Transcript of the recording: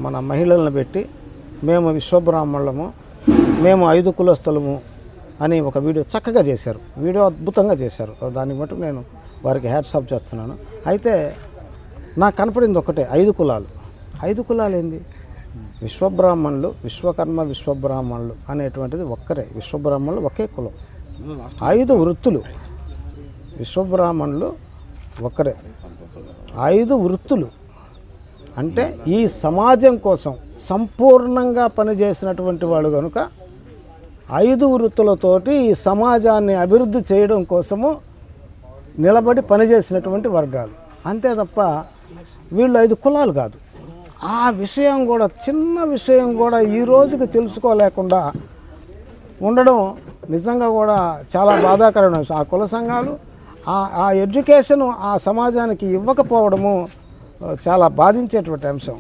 మన మహిళలను పెట్టి మేము విశ్వబ్రాహ్మణులము, మేము 5 కులస్తులము అని ఒక వీడియో చక్కగా చేశారు. వీడియో అద్భుతంగా చేశారు. దానికి మటుకు నేను వారికి హ్యాట్సాప్ చేస్తున్నాను. అయితే నాకు కనపడింది ఒకటే, 5 కులాలు. 5 కులాలు ఏంది? విశ్వబ్రాహ్మణులు, విశ్వకర్మ విశ్వబ్రాహ్మణులు అనేటువంటిది ఒక్కరే. విశ్వబ్రాహ్మణులు ఒకే కులం. 5 వృత్తులు. విశ్వబ్రాహ్మణులు ఒక్కరే. 5 వృత్తులు అంటే ఈ సమాజం కోసం సంపూర్ణంగా పనిచేసినటువంటి వాళ్ళు కనుక 5 వృత్తులతోటి ఈ సమాజాన్ని అభివృద్ధి చేయడం కోసము నిలబడి పనిచేసినటువంటి వర్గాలు. అంతే తప్ప వీళ్ళు 5 కులాలు కాదు. ఆ విషయం కూడా, చిన్న విషయం కూడా ఈ రోజుకి తెలుసుకోలేకుండా ఉండడం నిజంగా కూడా చాలా బాధాకరమైన విషయం. ఆ కుల సంఘాలు ఆ ఎడ్యుకేషన్ ఆ సమాజానికి ఇవ్వకపోవడము చాలా బాధించేటువంటి అంశం.